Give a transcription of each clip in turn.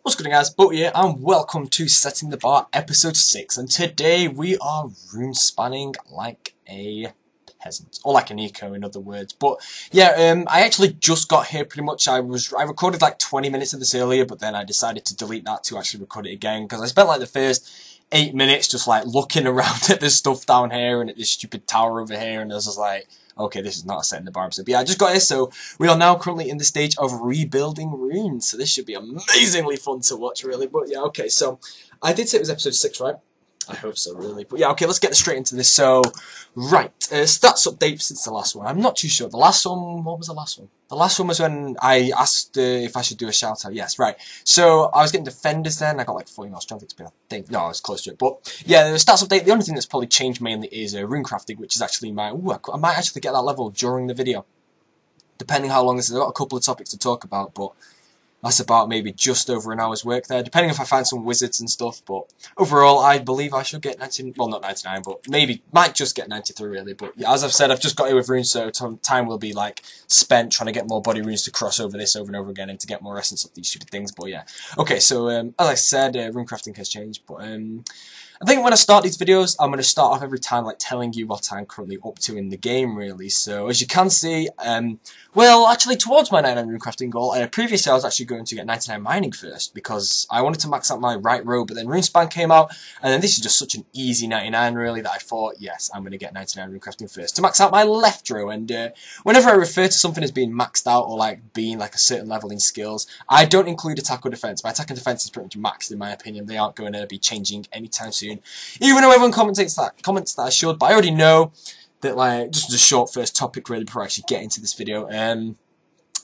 What's good guys, Boat here and welcome to Setting the Bar episode 6, and today we are rune spanning like a peasant, or like an eco in other words. But yeah, I actually just got here pretty much. I recorded like 20 minutes of this earlier, but then I decided to delete that to actually record it again because I spent like the first 8 minutes just like looking around at this stuff down here and at this stupid tower over here, and I was just like, okay, this is not a Setting the Bar episode. But yeah, I just got here, so we are now currently in the stage of rebuilding runes. So this should be amazingly fun to watch, really. But yeah, okay, so I did say it was episode 6, right? I hope so, really. But yeah, okay, let's get straight into this. So, right, stats update since the last one. I'm not too sure. The last one, what was the last one? The last one was when I asked if I should do a shout out. Yes, right. So I was getting defenders then. I got like 40 strength XP, I think. No, I was close to it. But yeah, the stats update. The only thing that's probably changed mainly is Runecrafting, which is actually my. Ooh, I might actually get that level during the video, depending how long this is. I've got a couple of topics to talk about, but that's about maybe just over an hour's work there, depending if I find some wizards and stuff. But overall, I believe I should get 90, well, not 99, but maybe, might just get 93 really. But yeah, as I've said, I've just got here with runes, so time will be like spent trying to get more body runes to cross over this over and over again and to get more essence of these stupid things. But yeah, okay, so as I said, runecrafting has changed, but I think when I start these videos, I'm going to start off every time like telling you what I'm currently up to in the game, really. So as you can see, well, actually towards my 99 runecrafting goal, previously I was actually going to get 99 mining first because I wanted to max out my right row, but then RuneSpan came out, and then this is just such an easy 99 really that I thought, yes, I'm going to get 99 runecrafting first to max out my left row. And whenever I refer to something as being maxed out or like being like a certain level in skills, I don't include attack or defense. My attack and defense is pretty much maxed in my opinion. They aren't going to be changing anytime soon. Even though everyone comments that I should, but I already know that, like, just a short first topic really before I actually get into this video.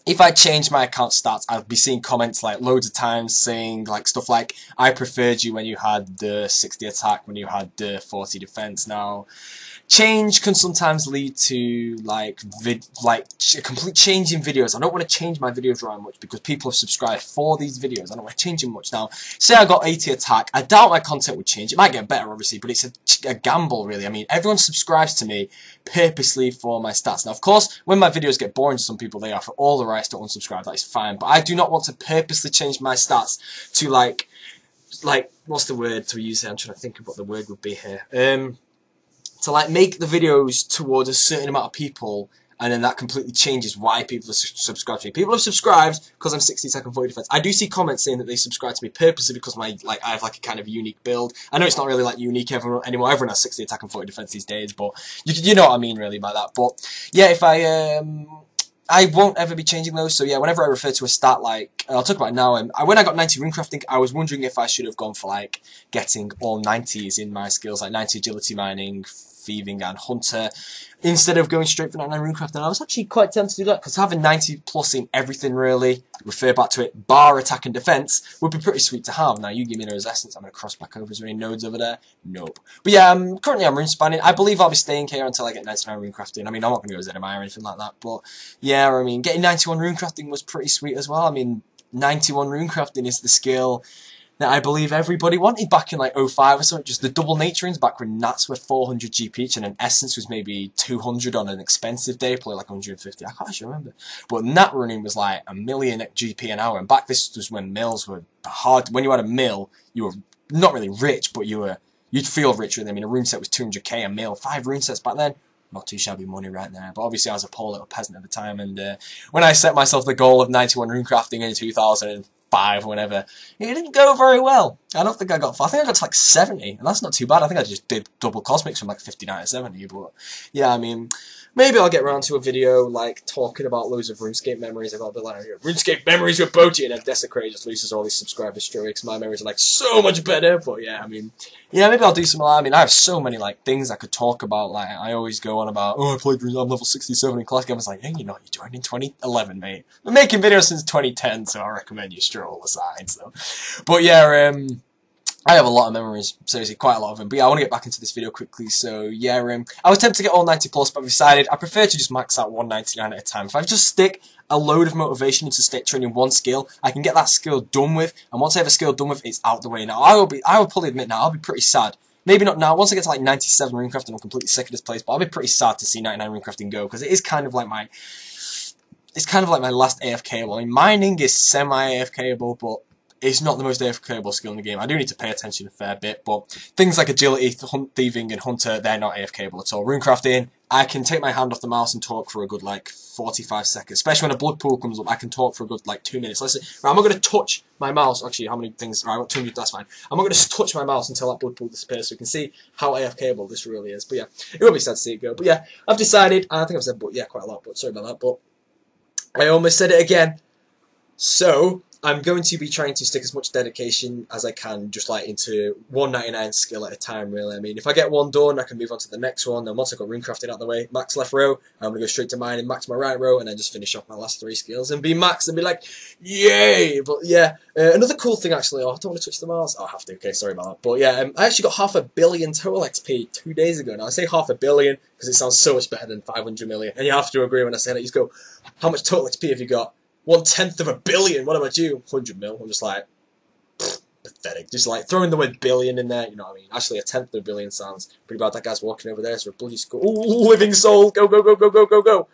If I change my account stats, I'll be seeing comments like loads of times saying like stuff like, I preferred you when you had the 60 attack, when you had the 40 defense. Now, change can sometimes lead to like a complete change in videos. I don't want to change my videos around much because people have subscribed for these videos. I don't want to change them much. Now, say I got 80 attack, I doubt my content would change. It might get better, obviously, but it's a gamble, really. I mean, everyone subscribes to me purposely for my stats. Now, of course, when my videos get boring to some people, they are for all the rights to unsubscribe. That is fine. But I do not want to purposely change my stats to like what's the word to use here? I'm trying to think of what the word would be here. To like make the videos towards a certain amount of people, and then that completely changes why people are subscribed to me. People have subscribed because I'm 60 attack and 40 defense. I do see comments saying that they subscribe to me purposely because I have like a kind of unique build. I know it's not really like unique anymore. Everyone has 60 attack and 40 defense these days, but you know what I mean really by that. But yeah, if I won't ever be changing those, so yeah, whenever I refer to a stat, like, I'll talk about it now, when I got 90 runecrafting, I was wondering if I should have gone for, like, getting all 90s in my skills, like 90 agility mining, thieving, and hunter, instead of going straight for 99 runecrafting. I was actually quite tempted to do that, because having 90 plus in everything, really, refer back to it, bar attack and defense, would be pretty sweet to have. Now, you give me those essence, I'm going to cross back over. Is there any nodes over there? Nope. But yeah, currently I'm rune spanning. I believe I'll be staying here until I get 99 runecrafting. I mean, I'm not going to go ZMI or anything like that, but yeah, I mean, getting 91 runecrafting was pretty sweet as well. I mean, 91 runecrafting is the skill that I believe everybody wanted back in like 05 or something. Just the double naturings back when Nats were 400 GP each and an essence was maybe 200 on an expensive day, probably like 150. I can't actually remember. But Nat running was like a million GP an hour, and back this was when mills were hard. When you had a mill, you were not really rich, but you'd feel rich with them. I mean, a rune set was 200k a mill. 5 rune sets back then. Not too shabby money right there, but obviously I was a poor little peasant at the time, and when I set myself the goal of 91 runecrafting in 2005 or whenever, it didn't go very well. I don't think I got far. I think I got to like 70, and that's not too bad. I think I just did double cosmics from like 59 to 70, but yeah, I mean, maybe I'll get around to a video like talking about loads of RuneScape memories. I've got a bit like RuneScape memories with Boaty, and then Desecrated just loses all these subscribers straight away because my memories are like so much better. But yeah, I mean, yeah, maybe I'll do some. I mean, I have so many like things I could talk about. Like I always go on about, oh, I played I'm level 67 in classic. I was like, hey, you know, you joined in 2011, mate. I'm making videos since 2010, so I recommend you stroll aside. So, but yeah, I have a lot of memories, seriously, quite a lot of them. But yeah, I want to get back into this video quickly. So yeah, I was tempted to get all 90 plus, but I've decided I prefer to just max out 199 at a time. If I just stick a load of motivation into stick training one skill, I can get that skill done with. And once I have a skill done with, it's out the way. Now I will probably admit now, I'll be pretty sad. Maybe not now. Once I get to like 97 runecrafting, I'm completely sick of this place. But I'll be pretty sad to see 99 runecrafting go, because it is kind of like my last AFKable. I mean, mining is semi-AFKable, but it's not the most AFKable skill in the game. I do need to pay attention a fair bit, but things like agility, thieving, and hunter, they're not AFKable at all. Runecrafting, I can take my hand off the mouse and talk for a good, like, 45 seconds. Especially when a blood pool comes up, I can talk for a good, like, 2 minutes. Let's see. Right, I'm not going to touch my mouse. Actually, how many things? Right, I got 2 minutes, that's fine. I'm not going to touch my mouse until that blood pool disappears, so you can see how AFKable this really is. But yeah, it will be sad to see it go. But yeah, I've decided, I think I've said but yeah quite a lot, but sorry about that. But I almost said it again. So I'm going to be trying to stick as much dedication as I can, just like into 199 skill at a time, really. I mean, if I get one done, I can move on to the next one. Then once I've got Runecrafting out of the way, max left row, I'm going to go straight to mining, max my right row, and then just finish off my last 3 skills and be maxed and be like, yay! But yeah, another cool thing actually, oh, I don't want to touch the mouse. Oh, I have to, okay, sorry about that. But yeah, I actually got 500 million total XP 2 days ago. Now, I say 500 million because it sounds so much better than 500 million. And you have to agree when I say that. You just go, how much total XP have you got? 1/10 of a billion. What about you? 100 mil. I'm just like, pathetic. Just like throwing the word billion in there. You know what I mean? Actually, 1/10 of a billion sounds pretty bad. That guy's walking over there. So a bloody skull. Ooh, living soul. Go, go, go, go, go, go, go.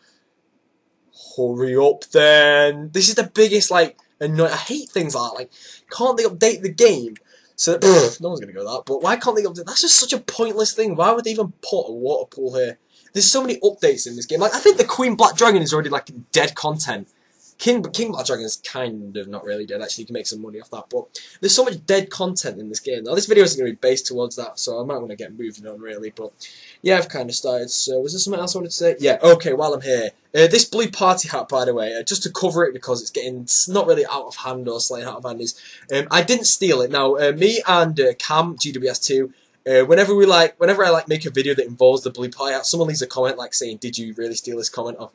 Hurry up, then. This is the biggest, like, annoying. I hate things like that. Like, can't they update the game? So, no one's gonna go that. But why can't they update? That's just such a pointless thing. Why would they even put a water pool here? There's so many updates in this game. Like, I think the Queen Black Dragon is already like dead content. King Black Dragon is kind of not really dead, actually. You can make some money off that, but there's so much dead content in this game. Now, this video is going to be based towards that, so I might want to get moving on, really, but yeah, I've kind of started. So, was there something else I wanted to say? Yeah, okay, while I'm here. This blue party hat, by the way, just to cover it because it's not really out of hand or slightly out of hand, is I didn't steal it. Now, me and Cam, GWS2, whenever I make a video that involves the blue pie hat, someone leaves a comment like saying, "Did you really steal this comment off?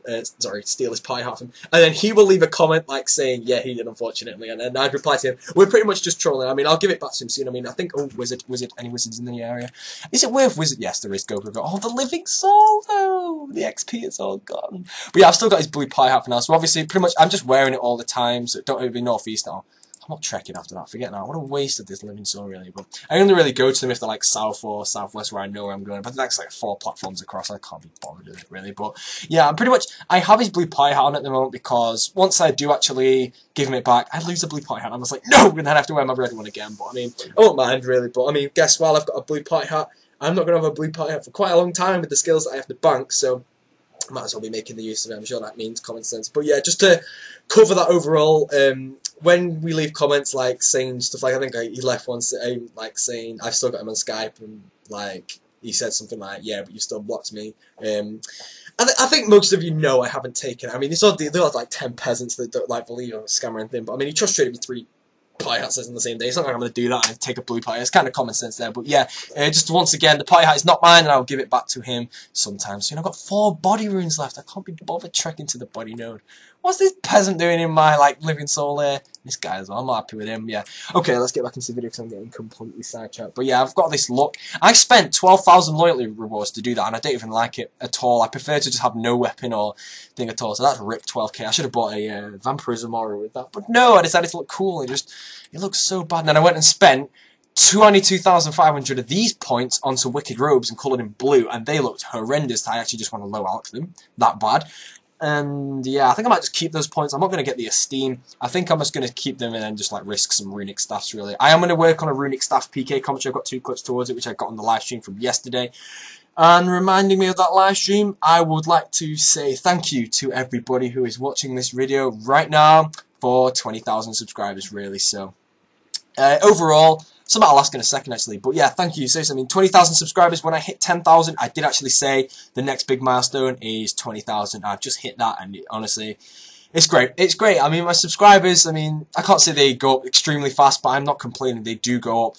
Steal this pie hat from him?" And then he will leave a comment like saying, "Yeah, he did, unfortunately." And then I'd reply to him, "We're pretty much just trolling." I mean, I'll give it back to him soon. I mean, I think, oh, wizard, any wizards in the area? Is it worth wizard? Yes, there is. Go. Oh, the living soul though. The XP is all gone. But yeah, I've still got his blue pie hat for now. So obviously, pretty much, I'm just wearing it all the time. So don't even northeast now. I'm not trekking after that, forget that. What a waste of this living soul, really. But I only really go to them if they're like south or southwest where I know where I'm going. But that's like 4 platforms across, I can't be bothered with it, really. But yeah, I'm pretty much, I have his blue pie hat on at the moment because once I do actually give him it back, I lose a blue pie hat. I'm just like, no! And then I have to wear my red one again. But I mean, I won't mind, really. But I mean, guess while I've got a blue pie hat, I'm not going to have a blue pie hat for quite a long time with the skills that I have to bank, so I might as well be making the use of it. I'm sure that means common sense. But yeah, just to cover that overall, when we leave comments like saying stuff like, I think he left one like saying, I've still got him on Skype, and like he said something like, yeah, but you still blocked me. I think most of you know I haven't taken it. I mean, there are like 10 peasants that don't like believe I'm a scammer or anything, but I mean, he trust traded me 3 pie hats in the same day. It's not like I'm going to do that and take a blue pie. It's kind of common sense there. But yeah, just once again, the pie hat is not mine, and I'll give it back to him sometimes. So, you know, I've got 4 body runes left. I can't be bothered trekking to the body node. What's this peasant doing in my, like, living soul here? This guy as well. I'm not happy with him. Yeah. Okay, let's get back into the video because I'm getting completely sidetracked. But yeah, I've got this look. I spent 12,000 loyalty rewards to do that, and I don't even like it at all. I prefer to just have no weapon or thing at all. So that's ripped 12k. I should have bought a vampirism aura with that. But no, I decided to look cool, and it looks so bad. And then I went and spent 22,500 of these points on some wicked robes and coloured in blue, and they looked horrendous. I actually just want to low alch them. That bad. And yeah, I think I might just keep those points. I'm not going to get the esteem. I think I'm just going to keep them and then just like risk some runic staffs, really. I am going to work on a runic staff PK commentary. I've got 2 clips towards it, which I got on the live stream from yesterday. And reminding me of that live stream, I would like to say thank you to everybody who is watching this video right now for 20,000 subscribers, really. So overall, something I'll ask in a second, actually. But yeah, thank you. Seriously, I mean, 20,000 subscribers. When I hit 10,000, I did actually say the next big milestone is 20,000. I've just hit that, and honestly, it's great. It's great. I mean, my subscribers, I mean, I can't say they go up extremely fast, but I'm not complaining. They do go up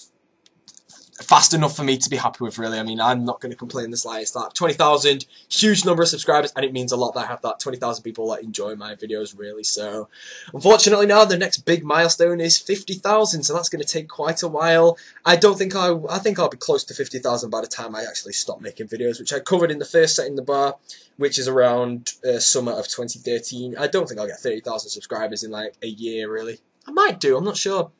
fast enough for me to be happy with, really. I mean, I'm not going to complain the slightest. That 20,000, huge number of subscribers, and it means a lot that I have that 20,000 people that enjoy my videos, really. So, unfortunately now, the next big milestone is 50,000, so that's going to take quite a while. I think I'll be close to 50,000 by the time I actually stop making videos, which I covered in the first set in the bar, which is around summer of 2013. I don't think I'll get 30,000 subscribers in like a year, really. I might do, I'm not sure.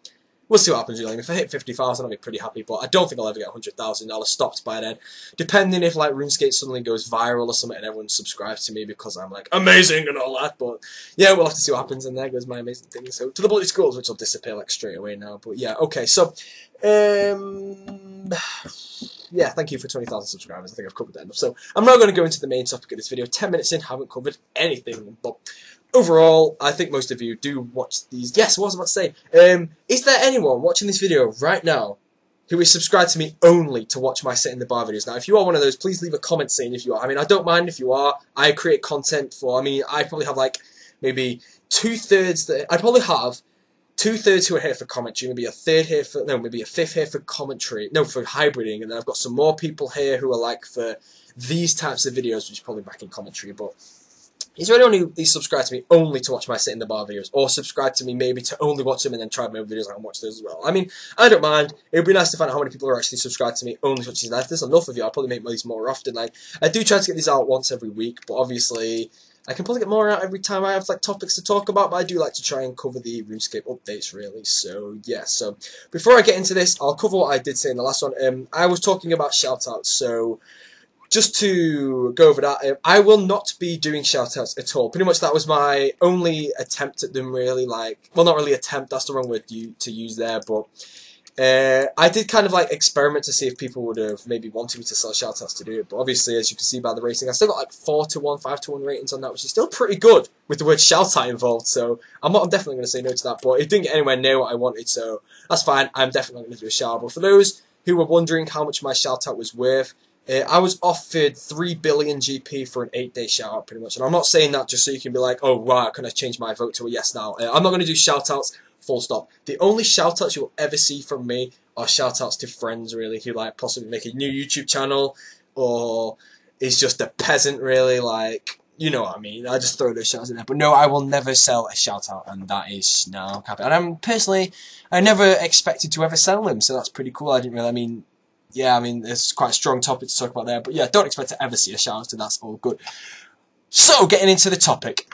We'll see what happens, really. If I hit 50,000, I'll be pretty happy, but I don't think I'll ever get 100,000. I'll have stopped by then. Depending if, like, RuneScape suddenly goes viral or something and everyone subscribes to me because I'm, like, amazing and all that. But, yeah, we'll have to see what happens, and there goes my amazing thing. So, to the bloody schools, which will disappear, like, straight away now. But, yeah, okay, so, yeah, thank you for 20,000 subscribers. I think I've covered that enough. So, I'm now going to go into the main topic of this video. 10 minutes in, haven't covered anything, but overall, I think most of you do watch these. Yes, what was I about to say? Is there anyone watching this video right now who is subscribed to me only to watch my Set in the Bar videos? Now, if you are one of those, please leave a comment saying if you are. I mean, I don't mind if you are. I create content for, I mean, I probably have like maybe 2/3 that, I'd probably have 2/3 who are here for commentary, maybe a third here for, no, maybe a fifth here for commentary, no, for hybriding, and then I've got some more people here who are like for these types of videos, which is probably back in commentary, but is there anyone who is subscribed to me only to watch my Sit in the Bar videos, or subscribe to me maybe to only watch them and then try my other videos and watch those as well? I mean, I don't mind. It would be nice to find out how many people are actually subscribed to me only to watch these. If there's enough of you, I'll probably make these more often. Like, I do try to get these out once every week, but obviously I can probably get more out every time I have like topics to talk about, but I do like to try and cover the RuneScape updates really. So yeah, so before I get into this, I'll cover what I did say in the last one. I was talking about shoutouts, so just to go over that, I will not be doing shoutouts at all. Pretty much that was my only attempt at them really, like, well, not really attempt, that's the wrong word to use there, but I did kind of like experiment to see if people would have maybe wanted me to sell shoutouts to do it, but obviously, as you can see by the rating, I still got like 4-to-1, 5-to-1 ratings on that, which is still pretty good with the word shoutout involved, so I'm definitely going to say no to that, but it didn't get anywhere near what I wanted, so that's fine. I'm definitely going to do a shout out. But for those who were wondering how much my shoutout was worth, I was offered 3 billion GP for an 8-day shout-out, pretty much. And I'm not saying that just so you can be like, oh, wow, can I change my vote to a yes now? I'm not going to do shout-outs, full stop. The only shout-outs you'll ever see from me are shout-outs to friends, really, who, like, possibly make a new YouTube channel, or is just a peasant, really, like, you know what I mean. I just throw those shout-outs in there. But no, I will never sell a shout-out, and that is now capping. And I never expected to ever sell them, so that's pretty cool. I didn't really, I mean, yeah, I mean, it's quite a strong topic to talk about there, but yeah, don't expect to ever see a shout out, so that's all good. So, getting into the topic,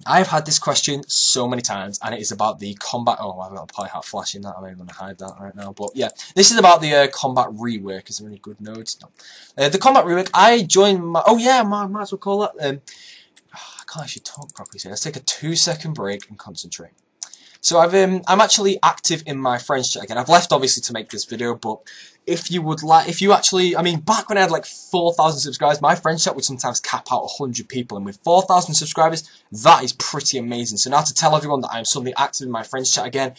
I've had this question so many times, and it is about the combat. Oh, I've got a polyheart flashing that. I'm even going to hide that right now. But yeah, this is about the combat rework. Is there any good nodes? No. The combat rework. I joined my. Oh yeah, might as well call that. I can't actually talk properly. So let's take a 2-second break and concentrate. So I'm actually active in my friends chat again. I've left obviously to make this video, but if you actually, I mean, back when I had like 4,000 subscribers, my friends chat would sometimes cap out 100 people, and with 4,000 subscribers, that is pretty amazing. So now to tell everyone that I'm suddenly active in my friends chat again,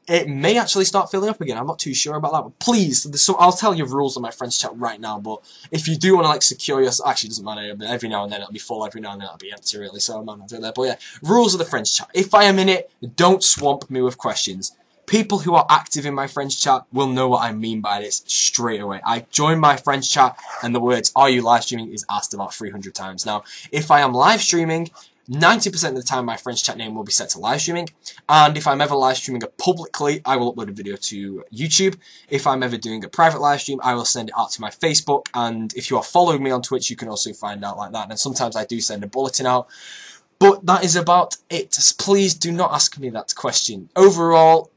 it may actually start filling up again. I'm not too sure about that, but please, I'll tell you rules on my friends chat right now, but if you do want to like secure your, actually it doesn't matter, but every now and then it'll be full, every now and then it'll be empty really, so I'm not doing that. But yeah, rules of the friends chat. If I am in it, don't swamp me with questions. People who are active in my friends chat will know what I mean by this straight away. I join my friends chat and the words, "Are you live streaming?" is asked about 300 times. Now, if I am live streaming, 90% of the time my friends chat name will be set to live streaming, and if I'm ever live streaming it publicly, I will upload a video to YouTube. If I'm ever doing a private live stream, I will send it out to my Facebook, and if you are following me on Twitch, you can also find out like that, and sometimes I do send a bulletin out. But that is about it. Please do not ask me that question. Overall,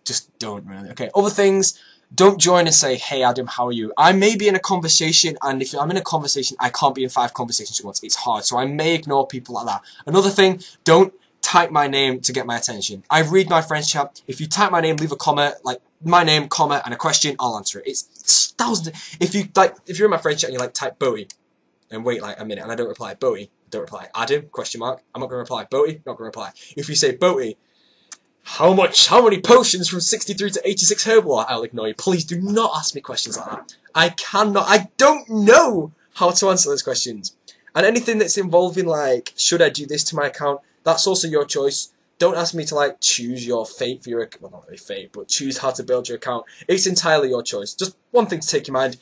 just don't really. Okay, other things, don't join and say, "Hey Adam, how are you?" I may be in a conversation, and if I'm in a conversation, I can't be in 5 conversations at once. It's hard, so I may ignore people like that. Another thing, don't type my name to get my attention. I read my friends chat. If you type my name, leave a comment, like my name, comment, and a question, I'll answer it. It's thousands. If you're in my friends chat and you like type Bowie, and wait like a minute, and I don't reply, Bowie, don't reply. Adam, question mark, I'm not going to reply. Bowie, not going to reply. If you say Bowie, how many potions from 63 to 86 herbal are? I'll ignore you. Please do not ask me questions like that. I don't know how to answer those questions. And anything that's involving like, should I do this to my account? That's also your choice. Don't ask me to like choose your fate for your, well, not really fate, but choose how to build your account. It's entirely your choice. Just one thing to take in mind.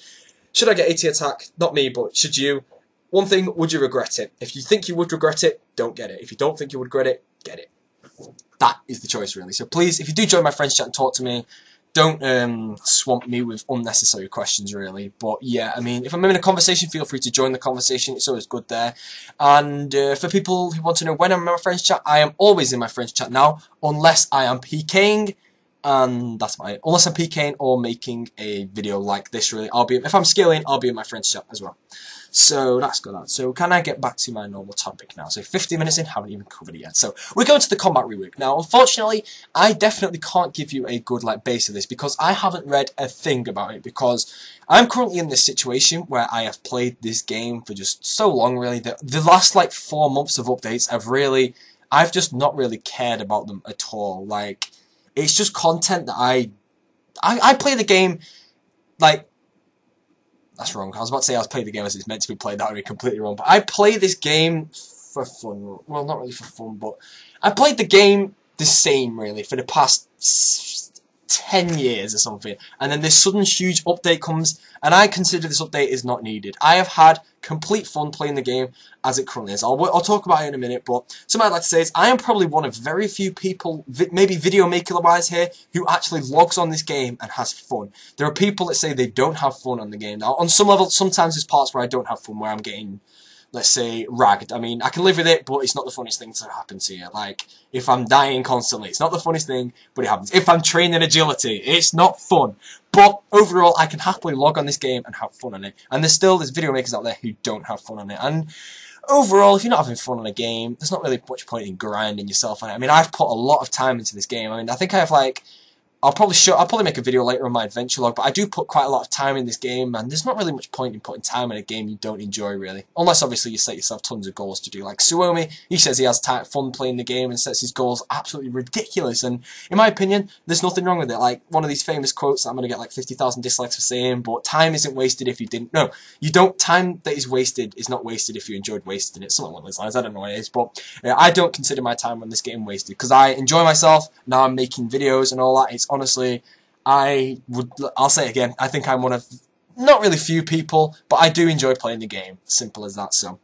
Should I get AT attack? Not me, but should you? One thing, would you regret it? If you think you would regret it, don't get it. If you don't think you would regret it, get it. That is the choice, really. So please, if you do join my friends chat and talk to me, don't swamp me with unnecessary questions, really. But yeah, I mean, if I'm in a conversation, feel free to join the conversation. It's always good there. And for people who want to know when I'm in my friends chat, I am always in my friends chat now, unless I am PKing, and that's about it. Unless I'm PKing or making a video like this, really. If I'm scaling, I'll be in my friend's shop as well. So that's good. So can I get back to my normal topic now? So 50 minutes in, haven't even covered it yet. So we're going to the combat rework. Now, unfortunately, I definitely can't give you a good base of this because I haven't read a thing about it, because I'm currently in this situation where I have played this game for just so long, really. The last 4 months of updates, I've just not really cared about them at all. It's just content that I play the game that's wrong. I was about to say I was playing the game as it's meant to be played. That would be completely wrong. But I play this game for fun. Well, not really for fun, but I played the game the same, really, for the past 10 years or something. And then this sudden huge update comes, and I consider this update is not needed. I have had complete fun playing the game as it currently is. I'll talk about it in a minute, but something I'd like to say is I am probably one of very few people, maybe video maker-wise here, who actually logs on this game and has fun. There are people that say they don't have fun on the game. Now, on some level, sometimes there's parts where I don't have fun, where I'm getting, let's say, ragged. I mean, I can live with it, but it's not the funniest thing to happen to you. If I'm dying constantly, it's not the funniest thing, but it happens. If I'm training agility, it's not fun. But overall, I can happily log on this game and have fun on it. And there's video makers out there who don't have fun on it. And overall, if you're not having fun on a game, there's not really much point in grinding yourself on it. I mean, I've put a lot of time into this game. I mean, I think I have I'll probably make a video later on my adventure log, but I do put quite a lot of time in this game, and there's not really much point in putting time in a game you don't enjoy, really. Unless, obviously, you set yourself tons of goals to do. Like Suomi, he says he has fun playing the game and sets his goals absolutely ridiculous, and in my opinion, there's nothing wrong with it. One of these famous quotes that I'm going to get 50,000 dislikes for saying, but time isn't wasted if you didn't. No, you don't. Time that is wasted is not wasted if you enjoyed wasting it. Something along those lines. I don't know what it is, but I don't consider my time on this game wasted, because I enjoy myself. Now I'm making videos and all that. It's honestly, I'll say it again, I think I'm one of, not really few people, but I do enjoy playing the game. Simple as that. So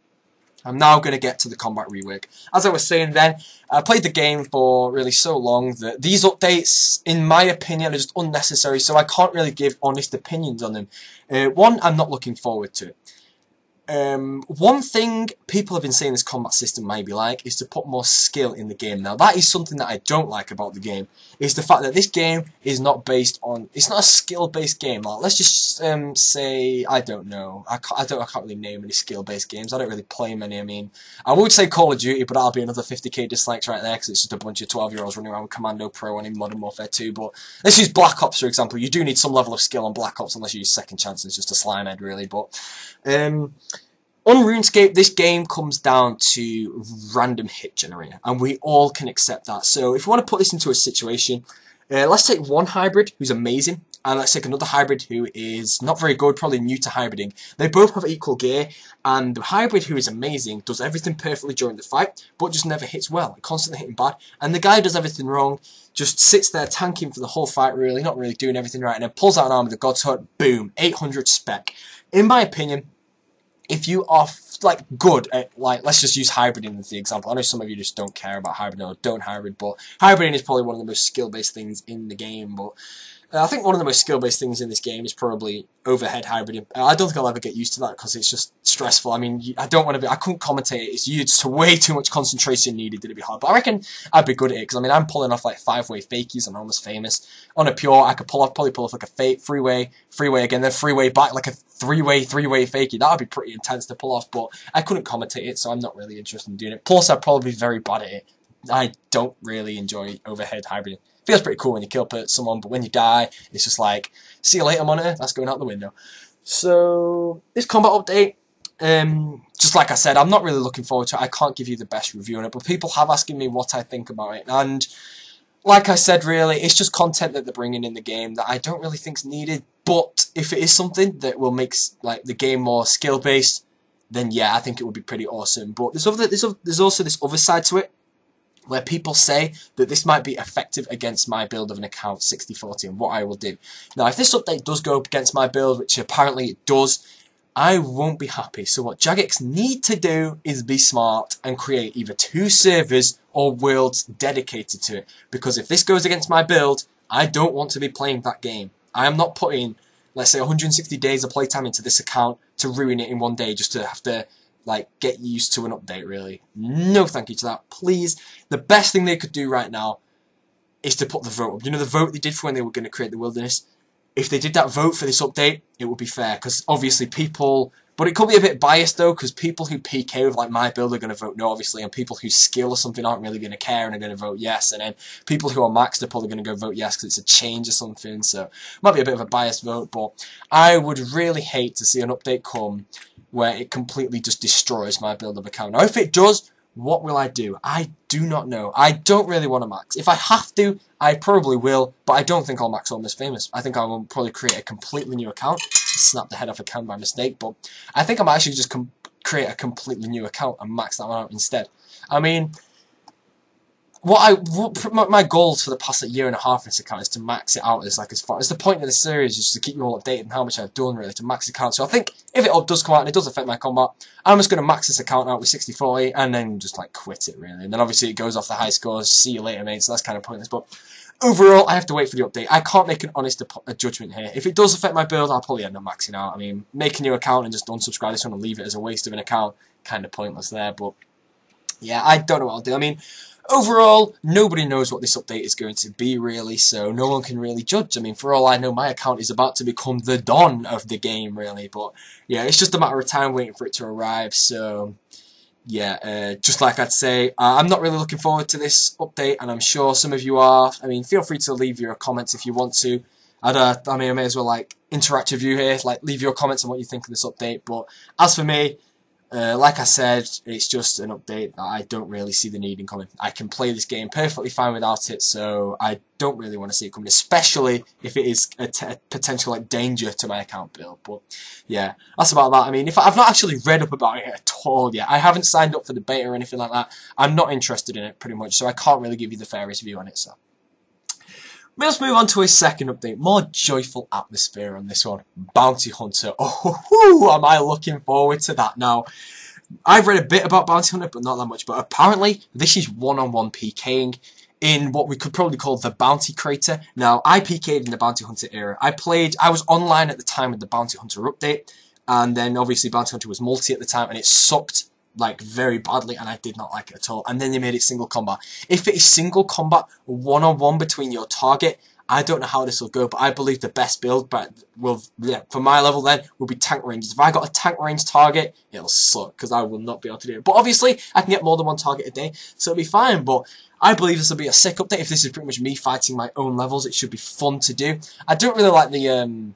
I'm now going to get to the combat rework. As I was saying then, I played the game for really so long that these updates, in my opinion, are just unnecessary, so I can't really give honest opinions on them. One, I'm not looking forward to it. One thing people have been saying this combat system might be is to put more skill in the game. Now, that is something that I don't like about the game, is the fact that this game is not based on, it's not a skill-based game. Let's just say, I don't know, I can't really name any skill-based games. I don't really play many. I mean, I would say Call of Duty, but that'll be another 50k dislikes right there, because it's just a bunch of 12-year-olds running around with Commando Pro and in Modern Warfare 2, but let's use Black Ops, for example. You do need some level of skill on Black Ops, unless you use Second Chances, just a slime head, really, but on RuneScape, this game comes down to random hit generator, and we all can accept that. So if you want to put this into a situation, let's take one hybrid who's amazing, and let's take another hybrid who is not very good, probably new to hybriding. They both have equal gear, and the hybrid who is amazing does everything perfectly during the fight, but just never hits well, constantly hitting bad. And the guy who does everything wrong just sits there tanking for the whole fight, really, not really doing everything right, and then pulls out an arm with a God's Hut, boom, 800 spec. In my opinion, if you are good at let's just use hybriding as the example. I know some of you just don't care about hybriding or don't hybrid, but hybriding is probably one of the most skill-based things in the game. But I think one of the most skill-based things in this game is probably overhead hybriding. I don't think I'll ever get used to that because it's just stressful. I mean, I couldn't commentate it. It's way too much concentration needed to be hard. But I reckon I'd be good at it because I mean, I'm pulling off 5-way fakies on AimostFamous. On a pure, I could probably pull off a fake freeway again, then freeway back a three-way fakie. That would be pretty intense to pull off, but I couldn't commentate it, so I'm not really interested in doing it. Plus, I'd probably be very bad at it. I don't really enjoy overhead hybriding. Feels pretty cool when you kill someone, but when you die, it's just see you later, monitor. That's going out the window. So this combat update, just like I said, I'm not really looking forward to it. I can't give you the best review on it, but people have asking me what I think about it, and like I said, really, it's just content that they're bringing in the game that I don't really think is needed. But if it is something that will make the game more skill-based, then yeah, I think it would be pretty awesome. But there's also this other side to it, where people say that this might be effective against my build of an account 60-40 and what I will do. Now, if this update does go up against my build, which apparently it does, I won't be happy. So what Jagex need to do is be smart and create either 2 servers or worlds dedicated to it. Because if this goes against my build, I don't want to be playing that game. I am not putting, let's say, 160 days of playtime into this account to ruin it in one day just to have to get used to an update, really. No thank you to that. Please, the best thing they could do right now is to put the vote up. You know, the vote they did for when they were going to create the wilderness? If they did that vote for this update, it would be fair, because obviously people... But it could be a bit biased though, because people who PK with like my build are going to vote no, obviously, and people who skill or something aren't really going to care and are going to vote yes, and then people who are maxed are probably going to go vote yes because it's a change or something, so it might be a bit of a biased vote, but I would really hate to see an update come where it completely just destroys my build of account. Now if it does, what will I do? I do not know. I don't really want to max. If I have to, I probably will, but I don't think I'll max AimostFamous. I think I will probably create a completely new account, snap the head off account by mistake, but I think I might actually just create a completely new account and max that one out instead. I mean, my goals for the past year and a half in this account is to max it out as far as the point of the series is to keep you all updated on how much I've done really to max the account. So I think if it does come out and it does affect my combat, I'm just going to max this account out with 60-40 and then just like quit it really. And then obviously it goes off the high scores. See you later, mate. So that's kind of pointless. But overall, I have to wait for the update. I can't make an honest judgment here. If it does affect my build, I'll probably end up maxing out. I mean, make a new account and just unsubscribe this one and leave it as a waste of an account, kind of pointless there. But yeah, I don't know what I'll do. I mean, overall, nobody knows what this update is going to be, really, so no one can really judge. I mean, for all I know, my account is about to become the Don of the game, really, but yeah, it's just a matter of time waiting for it to arrive, so yeah, just like I'd say, I'm not really looking forward to this update, and I'm sure some of you are. I mean, feel free to leave your comments if you want to. I mean, I may as well, like, interact with you here, like, leave your comments on what you think of this update, but as for me, like I said, it's just an update that I don't really see the need in coming. I can play this game perfectly fine without it, so I don't really want to see it coming, especially if it is a potential like danger to my account build. But yeah, that's about that. I mean, I've not actually read up about it at all yet. I haven't signed up for the beta or anything like that. I'm not interested in it pretty much, so I can't really give you the fairest view on it. So let's move on to a second update. More joyful atmosphere on this one. Bounty Hunter. Oh, am I looking forward to that now. I've read a bit about Bounty Hunter, but not that much. But apparently, this is one-on-one PKing in what we could probably call the Bounty Crater. Now, I PK'd in the Bounty Hunter era. I was online at the time of the Bounty Hunter update, and then obviously Bounty Hunter was multi at the time, and it sucked like very badly, and I did not like it at all. And then they made it single combat. If it is single combat, one-on-one between your target, I don't know how this will go, but I believe the best build, for my level then, will be tank ranges. If I got a tank range target, it'll suck, because I will not be able to do it. But obviously, I can get more than one target a day, so it'll be fine. But I believe this will be a sick update. If this is pretty much me fighting my own levels, it should be fun to do. I don't really like the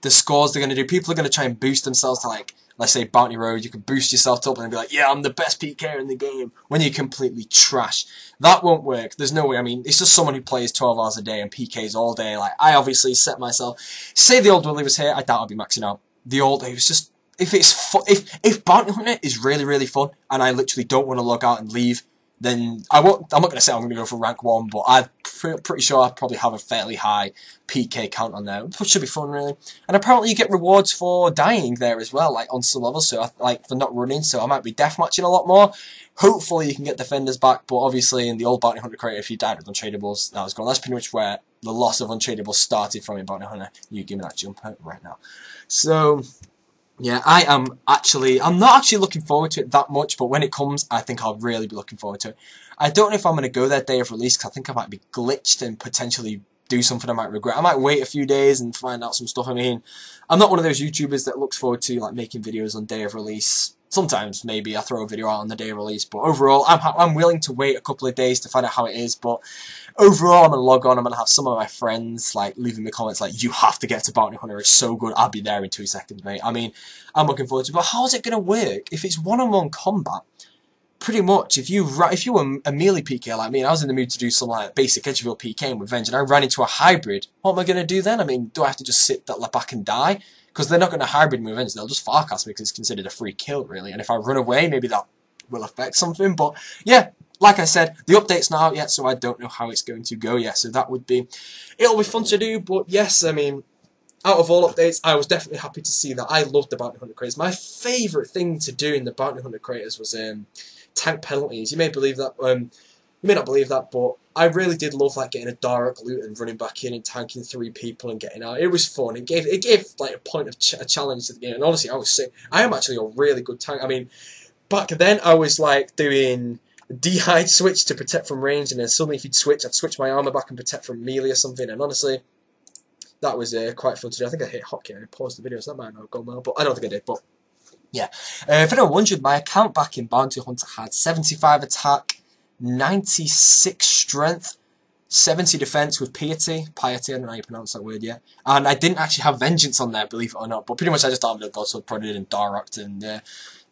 scores they're going to do. People are going to try and boost themselves to, like, let's say Bounty Road. You can boost yourself up and be like, yeah, I'm the best PKer in the game, when you're completely trash. That won't work. There's no way. I mean, it's just someone who plays 12 hours a day and PKs all day. Like, I obviously set myself... Say the old Willy was here, I doubt I'd be maxing out. The old... It was just... If Bounty Hunter is really, really fun, and I literally don't want to log out and leave, then I'm not going to say I'm going to go for rank 1, but I'm pretty sure I'll probably have a fairly high PK count on there, which should be fun, really. And apparently you get rewards for dying there as well, like on some levels, so like for not running, so I might be deathmatching a lot more. Hopefully you can get defenders back, but obviously in the old Bounty Hunter creator, if you died with untradables, that was gone. That's pretty much where the loss of untradables started from in Bounty Hunter. You give me that jumper right now. So... yeah, I'm not actually looking forward to it that much, but when it comes, I think I'll really be looking forward to it. I don't know if I'm going to go there day of release, because I think I might be glitched and potentially do something I might regret. I might wait a few days and find out some stuff. I mean, I'm not one of those YouTubers that looks forward to like making videos on day of release. Sometimes, maybe, I throw a video out on the day of release, but overall, I'm willing to wait a couple of days to find out how it is, but overall, I'm going to log on, I'm going to have some of my friends, like, leaving me comments like, you have to get to Bounty Hunter, it's so good, I'll be there in 2 seconds, mate. I mean, I'm looking forward to it, but how is it going to work? If it's one-on-one combat, pretty much, if you were a melee PK like me, and I was in the mood to do some, like, basic Edgeville PK with Revenge, and I ran into a hybrid, what am I going to do then? I mean, do I have to just sit back and die? Because they're not going to hybrid me with Revenge, they'll just farcast me because it's considered a free kill, really. And if I run away, maybe that will affect something. But, yeah, like I said, the update's not out yet, so I don't know how it's going to go yet. So that would be... it'll be fun to do, but yes, I mean... out of all updates, I was definitely happy to see that. I loved the Bounty Hunter creators. My favourite thing to do in the Bounty Hunter creators was tank penalties. You may believe that... you may not believe that, but I really did love like getting a direct loot and running back in and tanking 3 people and getting out. It was fun. It gave like a point of a challenge to the game. And honestly, I was sick. I am actually a really good tank. I mean, back then I was like doing Dehide switch to protect from range, and then suddenly if you'd switch, I'd switch my armor back and protect from melee or something, and honestly, that was quite fun to do. I think I hit hotkey, I paused the video, so that might not have gone well, but I don't think I did, but yeah. If anyone wondered, my account back in Bounty Hunter had 75 attack, 96 strength, 70 defense with piety, I don't know how you pronounce that word yet, and I didn't actually have vengeance on there, believe it or not, but pretty much I just armed up Godsword, prodded and Darrocked, and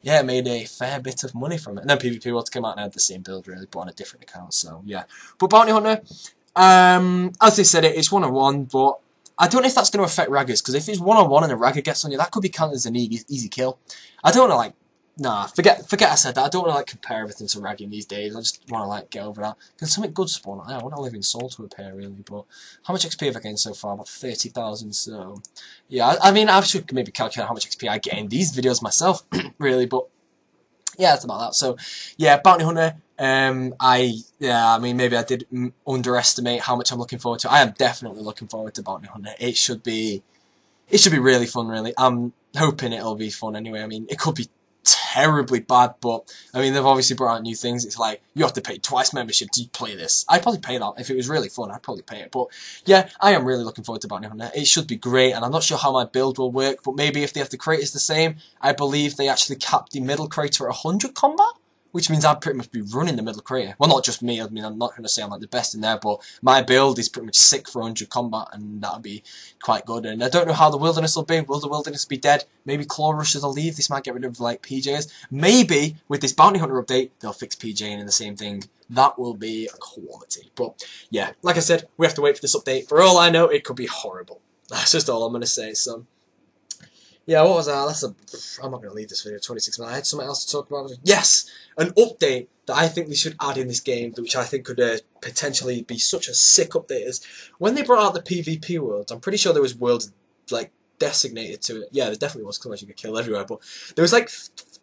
yeah, made a fair bit of money from it. And then PvP Worlds came out and I had the same build really, but on a different account, so yeah. But Bounty Hunter, as they said, it's 1-on-1, but I don't know if that's going to affect Raggers, because if it's 1-on-1 and a Ragger gets on you, that could be counted as an easy kill. I don't want to, like, nah, forget I said that. I don't want to, like, compare everything to ragging these days. I just want to, like, get over that. Can something good spawn? I want to live in Soul to appear, really, but how much XP have I gained so far? About 30,000, so yeah, I mean, I should maybe calculate how much XP I get in these videos myself, really, but yeah, that's about that. So yeah, Bounty Hunter, I mean, maybe I did underestimate how much I'm looking forward to. I am definitely looking forward to Bounty Hunter. It should be really fun, really. I'm hoping it'll be fun anyway. I mean, it could be terribly bad, but I mean, they've obviously brought out new things. It's like, you have to pay twice membership to play this. I'd probably pay that. If it was really fun, I'd probably pay it. But yeah, I am really looking forward to Bounty Hunter. It should be great, and I'm not sure how my build will work, but maybe if they have the creators the same, I believe they actually capped the middle creator at 100 combat, which means I'd pretty much be running the middle creator. Well, not just me, I mean, I'm not going to say I'm like the best in there, but my build is pretty much sick for 100 combat, and that'll be quite good. And I don't know how the wilderness will be. Will the wilderness be dead? Maybe claw rushers will leave. This might get rid of, like, PJs. Maybe, with this Bounty Hunter update, they'll fix PJ in the same thing. That will be quality. But, yeah, like I said, we have to wait for this update. For all I know, it could be horrible. That's just all I'm going to say, so yeah, what was that? I'm not going to leave this video 26 minutes. I had something else to talk about. Yes! An update that I think they should add in this game, which I think could potentially be such a sick update, is when they brought out the PvP worlds, I'm pretty sure there was worlds, like, designated to it. Yeah, there definitely was, because you could kill everywhere, but there was, like,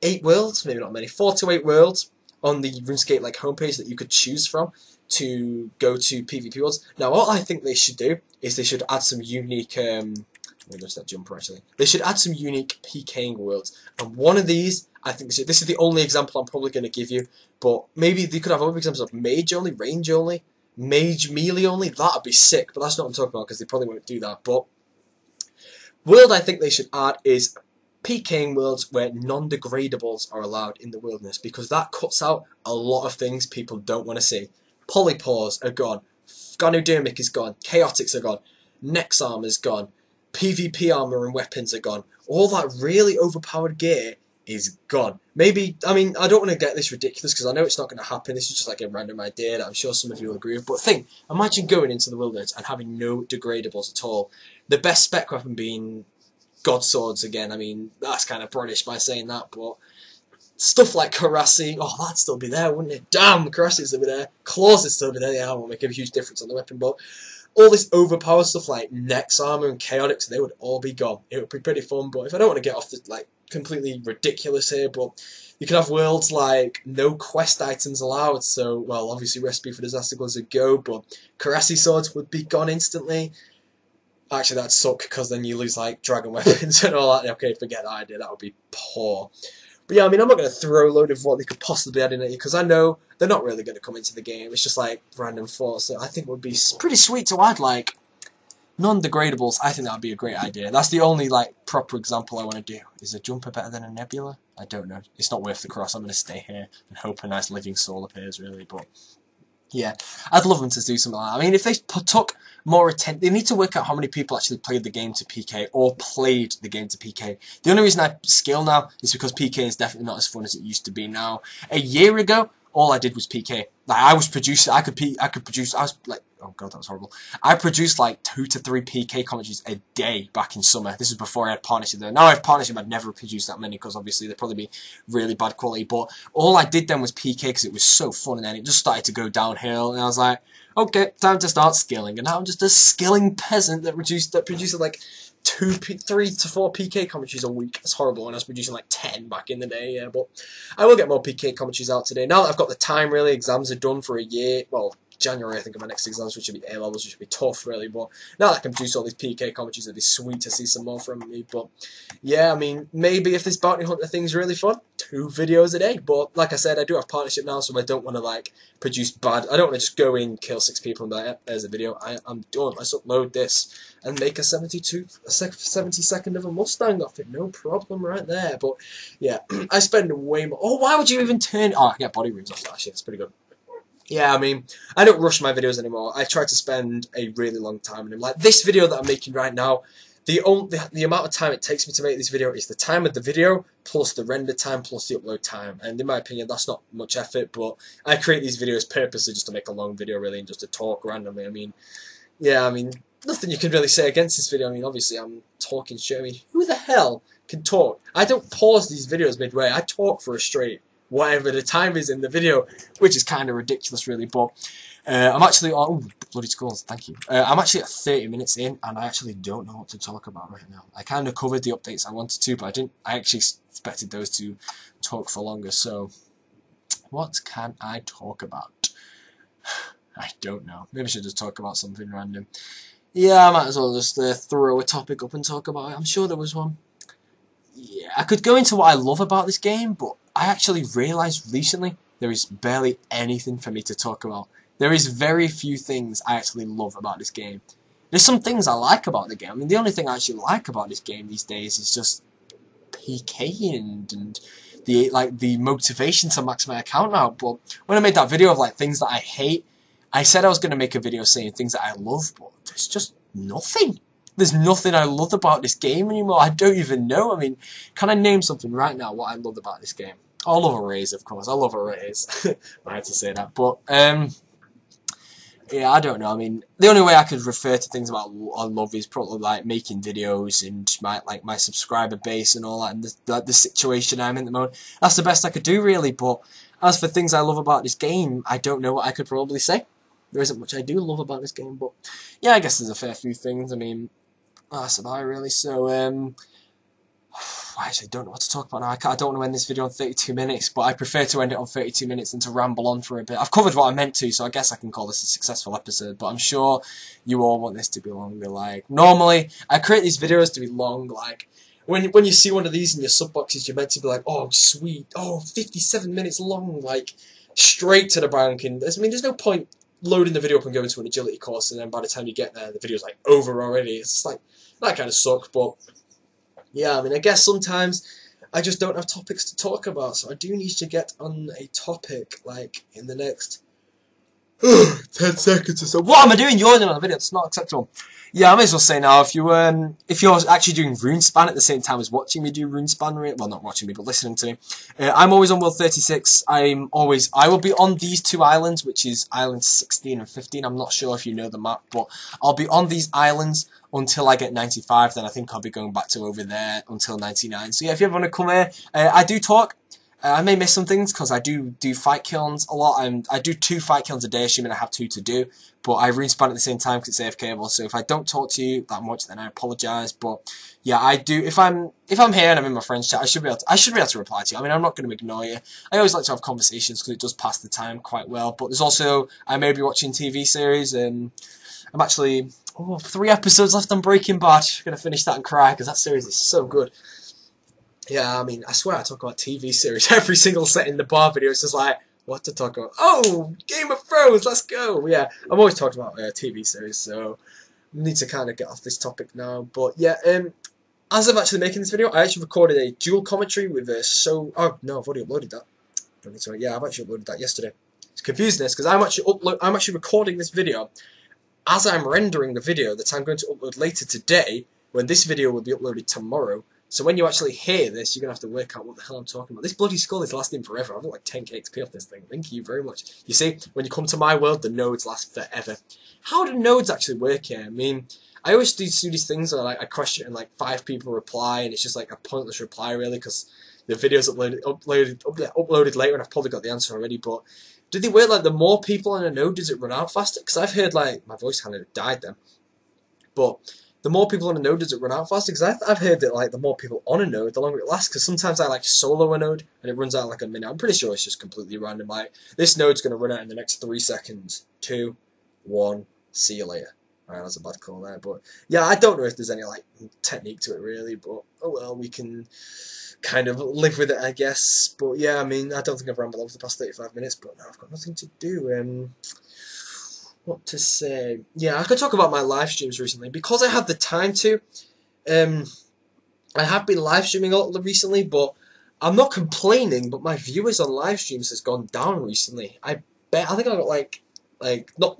8 worlds, maybe not many, 4 to 8 worlds on the RuneScape, like, homepage that you could choose from to go to PvP worlds. Now, what I think they should do is they should add some unique, there's that jumper actually. They should add some unique PKing worlds, and one of these, I think this is the only example I'm probably going to give you, but maybe they could have other examples of mage only, range only, mage melee only. That'd be sick, but that's not what I'm talking about because they probably won't do that. But world I think they should add is PKing worlds where non-degradables are allowed in the wilderness, because that cuts out a lot of things people don't want to see. Polypores are gone, Ganodermic is gone, Chaotix are gone, Nex armor's gone, PvP armor and weapons are gone. All that really overpowered gear is gone. Maybe, I mean, I don't want to get this ridiculous because I know it's not going to happen. This is just like a random idea that I'm sure some of you will agree with. But imagine going into the wilderness and having no degradables at all. The best spec weapon being God Swords again. I mean, that's kind of British by saying that, but stuff like Karasi, oh, that'd still be there, wouldn't it? Damn, Karasi'd still be there. Claws would still be there. Yeah, it won't make a huge difference on the weapon, but all this overpowered stuff like Nex armor and Chaotix, they would all be gone. It would be pretty fun, but if I don't want to get off the, like, completely ridiculous here, but you could have worlds like no quest items allowed, so, well, obviously Recipe for Disaster goes a go, but Karasi swords would be gone instantly. Actually, that'd suck, because then you lose, like, dragon weapons and all that. Okay, forget that idea, that would be poor. But yeah, I mean, I'm not going to throw a load of what they could possibly add in it, because I know they're not really going to come into the game. It's just like random thoughts that I think would be pretty sweet to add, like non-degradables. I think that would be a great idea. That's the only like proper example I want to do. Is a jumper better than a nebula? I don't know. It's not worth the cross. I'm going to stay here and hope a nice living soul appears, really. But yeah, I'd love them to do something like that. I mean, if they took more attention, they need to work out how many people actually played the game to PK or played the game to PK. The only reason I skill now is because PK is definitely not as fun as it used to be now. A year ago, all I did was PK. Like, I was producing, I could produce, I was like, oh god, that was horrible. I produced like 2 to 3 PK commentaries a day back in summer. This is before I had partnership there. Now I have partnership, I'd never produced that many because obviously they'd probably be really bad quality. But all I did then was PK because it was so fun, and then it just started to go downhill. And I was like, okay, time to start skilling. And now I'm just a skilling peasant that produces like 3 to 4 PK commentaries a week. It's horrible, and I was producing like 10 back in the day, yeah, but I will get more PK commentaries out today. Now that I've got the time, really, exams are done for a year, well, January, I think, of my next exams, which should be A-levels, which should be tough, really. But now that I can produce all these PK commentaries, it'd be sweet to see some more from me. But yeah, I mean, maybe if this bounty hunter thing's really fun, 2 videos a day. But like I said, I do have partnership now, so I don't want to like produce bad. I don't want to just go in, kill 6 people, and be like, "Yep, there's a video." I'm done. Let's upload this and make a 70-second of a Mustang off it. No problem, right there. But yeah, I spend way more. Oh, why would you even turn? Oh, I get body rooms off that shit. It's pretty good. Yeah, I mean, I don't rush my videos anymore. I try to spend a really long time in them. Like this video that I'm making right now, the amount of time it takes me to make this video is the time of the video plus the render time plus the upload time. And in my opinion, that's not much effort, but I create these videos purposely just to make a long video, really, and just to talk randomly. I mean, yeah, I mean, nothing you can really say against this video. I mean, obviously, I'm talking shit. I mean, who the hell can talk? I don't pause these videos midway. I talk for a straight whatever the time is in the video, which is kind of ridiculous, really. But I'm actually oh bloody scrolls, thank you. I'm actually at 30 minutes in, and I actually don't know what to talk about right now. I kind of covered the updates I wanted to, but I didn't. I actually expected those to talk for longer. So, what can I talk about? I don't know. Maybe I should just talk about something random. Yeah, I might as well just throw a topic up and talk about it. I'm sure there was one. Yeah, I could go into what I love about this game, but I actually realised recently there is barely anything for me to talk about. There is very few things I actually love about this game. There's some things I like about the game. I mean, the only thing I actually like about this game these days is just PKing and the motivation to max my account out. But when I made that video of like things that I hate, I said I was going to make a video saying things that I love, but there's just nothing. There's nothing I love about this game anymore. I don't even know. I mean, can I name something right now what I love about this game? I love arrays, of course. I love arrays. I had to say that. But, yeah, I don't know. I mean, the only way I could refer to things about I love is probably like making videos and my subscriber base and all that, and the situation I'm in at the moment. That's the best I could do, really. But as for things I love about this game, I don't know what I could probably say. There isn't much I do love about this game, but yeah, I guess there's a fair few things. I mean, that's about it, really. So, I actually don't know what to talk about now. I don't want to end this video on 32 minutes, but I prefer to end it on 32 minutes than to ramble on for a bit. I've covered what I meant to, so I guess I can call this a successful episode, but I'm sure you all want this to be longer. Like, normally, I create these videos to be long, like, when you see one of these in your sub boxes, you're meant to be like, oh, sweet, oh, 57 minutes long, like, straight to the bank, and, I mean, there's no point loading the video up and going to an agility course, and then by the time you get there, the video's, like, over already. It's like, that kind of sucks, but yeah, I mean, I guess sometimes I just don't have topics to talk about, so I do need to get on a topic, like, in the next 10 seconds or so. What am I doing? Yawning on the video. It's not acceptable. Yeah, I may as well say now, if you're actually doing RuneSpan at the same time as watching me do RuneSpan, well, not watching me, but listening to me, I'm always on World 36. I will be on these 2 islands, which is Islands 16 and 15. I'm not sure if you know the map, but I'll be on these islands until I get 95, then I think I'll be going back to over there until 99. So yeah, if you ever want to come here, I do talk. I may miss some things because I do fight kilns a lot. I do 2 fight kilns a day, assuming I have 2 to do. But I RuneSpan at the same time because it's AFK-able. So if I don't talk to you that much, then I apologise. But yeah, I do. If I'm here and I'm in my friends chat, I should be able to reply to you. I mean, I'm not going to ignore you. I always like to have conversations because it does pass the time quite well. But there's also I may be watching TV series. I'm actually 3 episodes left on Breaking Bad. I'm going to finish that and cry because that series is so good. Yeah, I mean, I swear I talk about TV series every single set in the bar video. It's just like, what to talk about? Oh, Game of Thrones, let's go! Yeah, I'm always talking about TV series, so I need to kind of get off this topic now. But yeah, as I'm actually making this video, I actually recorded a dual commentary with oh no, I've already uploaded that. Don't need to. Yeah, I've actually uploaded that yesterday. It's confusing this because I'm actually recording this video as I'm rendering the video that I'm going to upload later today, when this video will be uploaded tomorrow. So when you actually hear this, you're going to have to work out what the hell I'm talking about. This bloody skull is lasting forever. I've got like 10k XP off this thing. Thank you very much. You see, when you come to my world, the nodes last forever. How do nodes actually work here? I mean, I always do these things where like, I question and like 5 people reply, and it's just like a pointless reply really, because the video's uploaded later and I've probably got the answer already. But do they work like the more people on a node, does it run out faster? Because I've heard like, my voice kind of died then. But the more people on a node, does it run out faster? Because I've heard that like the more people on a node, the longer it lasts. Because sometimes I like solo a node and it runs out in like a minute. I'm pretty sure it's just completely random. Like this node's gonna run out in the next 3 seconds. 2, 1, see you later. Alright, that's a bad call there, but yeah, I don't know if there's any like technique to it really, but oh well, we can kind of live with it, I guess. But yeah, I mean, I don't think I've rambled over the past 35 minutes, but now I've got nothing to do. What to say? Yeah, I could talk about my live streams recently because I have the time to. I have been live streaming a lot recently, but I'm not complaining. But my viewers on live streams has gone down recently. I think I got like no,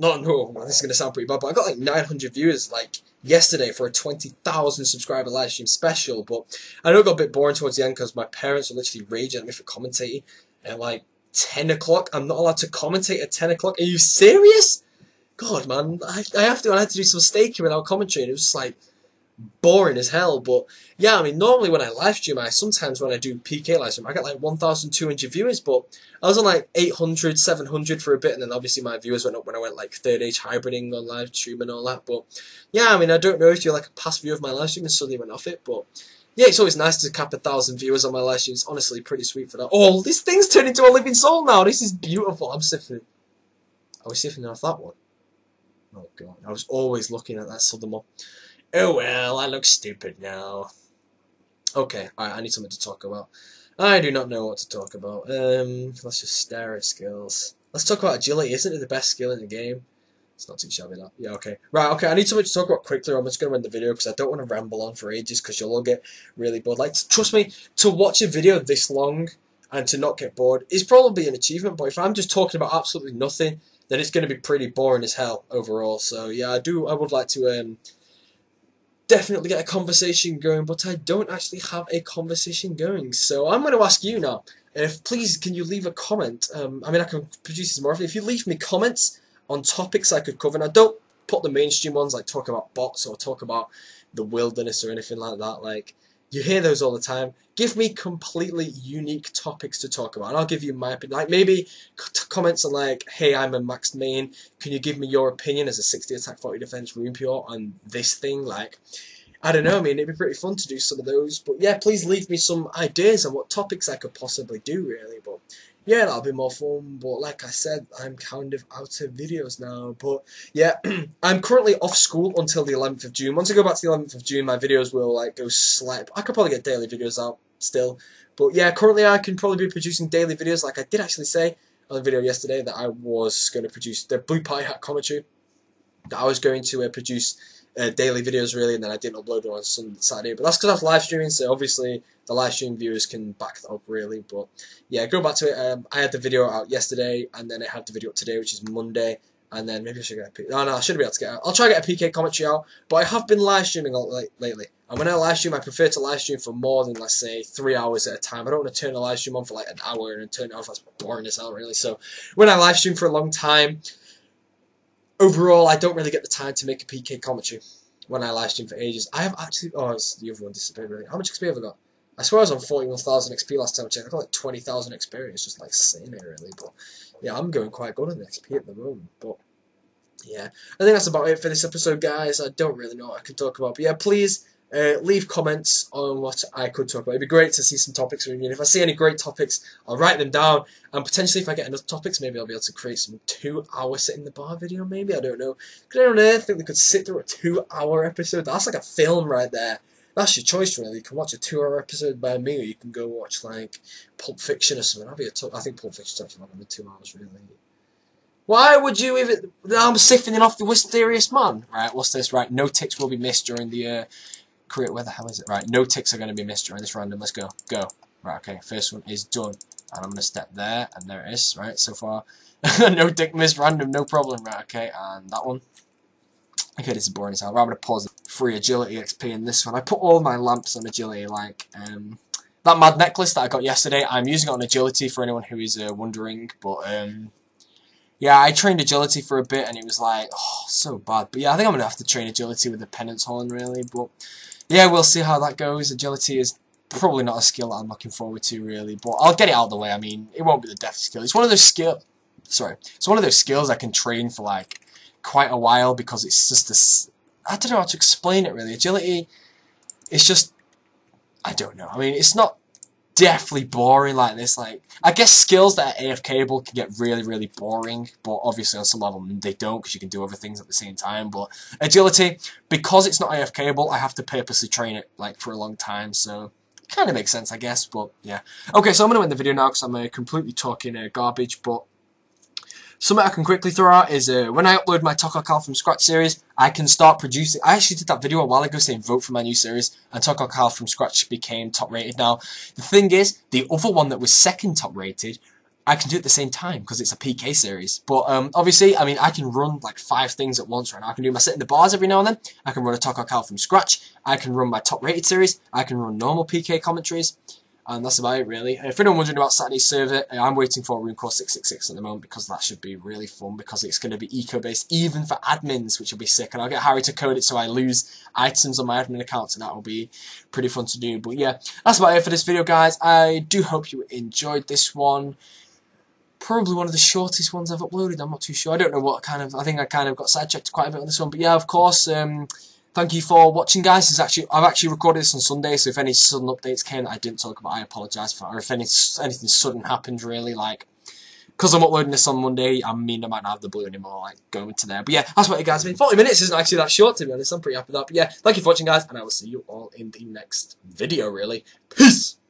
this is gonna sound pretty bad, but I got like 900 viewers like yesterday for a 20,000 subscriber live stream special. But I know it got a bit boring towards the end because my parents were literally raging at me for commentating at like 10 o'clock. I'm not allowed to commentate at 10 o'clock. Are you serious? God, man, I had to do some staking without commentary, and it was just like boring as hell. But yeah, I mean, normally when I live stream, sometimes when I do PK live stream, I get like 1,200 viewers, but I was on like 800, 700 for a bit, and then obviously my viewers went up when I went like third age hybriding on live stream and all that. But yeah, I mean, I don't know if you're like a past viewer of my live stream and suddenly went off it, but yeah, it's always nice to cap 1,000 viewers on my live stream. It's honestly pretty sweet for that. Oh, this thing's turned into a living soul now. This is beautiful. I'm siphoning. I was siphoning off that one. Oh god, I was always looking at that southern one. Oh well, I look stupid now. Okay, alright, I need something to talk about. I do not know what to talk about. Let's just stare at skills. Let's talk about agility. Isn't it the best skill in the game? It's not too shabby, that. Yeah, okay. Right, okay, I need something to talk about quickly, or I'm just going to end the video, because I don't want to ramble on for ages, because you'll all get really bored. Like, trust me, to watch a video this long, and to not get bored, is probably an achievement, but if I'm just talking about absolutely nothing, then it's going to be pretty boring as hell overall. So yeah, I would like to definitely get a conversation going, but I don't actually have a conversation going. So I'm going to ask you now, please can you leave a comment? I mean, I can produce this more often. If you leave me comments on topics I could cover, and I don't put the mainstream ones like talk about bots or talk about the wilderness or anything like that. Like, you hear those all the time. Give me completely unique topics to talk about, and I'll give you my opinion. Like, maybe comments on like, hey, I'm a maxed main. Can you give me your opinion as a 60 attack, 40 defense rune pure on this thing? Like, I don't know. I mean, it'd be pretty fun to do some of those. But yeah, please leave me some ideas on what topics I could possibly do, really. But yeah, that'll be more fun. But like I said, I'm kind of out of videos now. But yeah, I'm currently off school until the 11th of June. Once I go back to the 11th of June, my videos will like go slight. I could probably get daily videos out still. But yeah, currently I can probably be producing daily videos. Like I did actually say on the video yesterday that I was going to produce the Blue Party Hat commentary. That I was going to produce daily videos really, and then I didn't upload them on Saturday, but that's because I was live streaming, so obviously the live stream viewers can back that up really. But yeah, go back to it. I had the video out yesterday, and then I had the video up today, which is Monday, and then maybe I should get a I should be able to get out. I'll try to get a PK commentary out, but I have been live streaming a lot lately, and when I live stream, I prefer to live stream for more than, let's say, 3 hours at a time. I don't want to turn a live stream on for like an hour and then turn it off. That's boring as hell really. So when I live stream for a long time, overall I don't really get the time to make a PK commentary when I live stream for ages. I have actually... Oh, it's the other one disappeared really. How much XP have I got? I swear I was on 41,000 XP last time I checked. I got like 20,000 experience, just like saying it really. But yeah, I'm going quite good on the XP at the moment. But yeah, I think that's about it for this episode, guys. I don't really know what I can talk about. But yeah, please leave comments on what I could talk about. It'd be great to see some topics from you. And if I see any great topics, I'll write them down. And potentially, if I get enough topics, maybe I'll be able to create some 2-hour sit in the bar video. Maybe, I don't know. Because I don't think they could sit through a 2-hour episode. That's like a film right there. That's your choice, really. You can watch a 2-hour episode by me, or you can go watch like Pulp Fiction or something. I think Pulp Fiction's actually longer than 2 hours, really. Why would you even... I'm siphoning off the Mysterious Man. Right, what's this? Right, no ticks will be missed during the... Where the hell is it? Right, no ticks are going to be missed during this random. Let's go. Go. Right, okay, first one is done. And I'm going to step there, and there it is, right, so far. No tick missed random, no problem. Right, okay, and that one. Okay, this is boring as hell. Right, I'm going to pause free agility XP in this one. I put all my lamps on agility, like, that mad necklace that I got yesterday. I'm using it on agility for anyone who is wondering, but, yeah, I trained agility for a bit, and it was like, oh, so bad. But yeah, I think I'm going to have to train agility with the penance horn, really, but... yeah, we'll see how that goes. Agility is probably not a skill that I'm looking forward to, really. But I'll get it out of the way. I mean, it won't be the death skill. It's one of those it's one of those skills I can train for, like, quite a while because it's just I don't know how to explain it really. Agility, it's just, I don't know. I mean, it's not deathly boring like this. Like, I guess skills that are AFKable can get really, really boring, but obviously on some level they don't, because you can do other things at the same time. But agility, because it's not AFKable, I have to purposely train it like for a long time, so it kind of makes sense, I guess. But yeah, okay, so I'm gonna end the video now because I'm completely talking garbage. But something I can quickly throw out is when I upload my Tokokal from Scratch series, I can start producing. I actually did that video a while ago saying vote for my new series, and Tokokal from Scratch became top rated. Now, the thing is, the other one that was second top rated, I can do it at the same time because it's a PK series. But obviously, I mean, I can run like 5 things at once right now. I can do my sit in the bars every now and then. I can run a Tokokal from Scratch. I can run my top rated series. I can run normal PK commentaries. And that's about it, really. If anyone wondering about Saturday's server, I'm waiting for Runecrafting 666 at the moment, because that should be really fun, because it's going to be eco-based, even for admins, which will be sick. And I'll get Harry to code it so I lose items on my admin account, and that will be pretty fun to do. But yeah, that's about it for this video, guys. I do hope you enjoyed this one. Probably one of the shortest ones I've uploaded. I'm not too sure. I don't know what kind of... I think I kind of got sidetracked quite a bit on this one. But yeah, of course... thank you for watching, guys. I've actually recorded this on Sunday, so if any sudden updates came that I didn't talk about, I apologise for that. Or if anything sudden happened, really, like, because I'm uploading this on Monday, I mean, I might not have the blue anymore, like, going to there. But yeah, that's what you guys. I mean, 40 minutes isn't actually that short, to be honest. I'm pretty happy with that. But yeah, thank you for watching, guys, and I will see you all in the next video, really. Peace!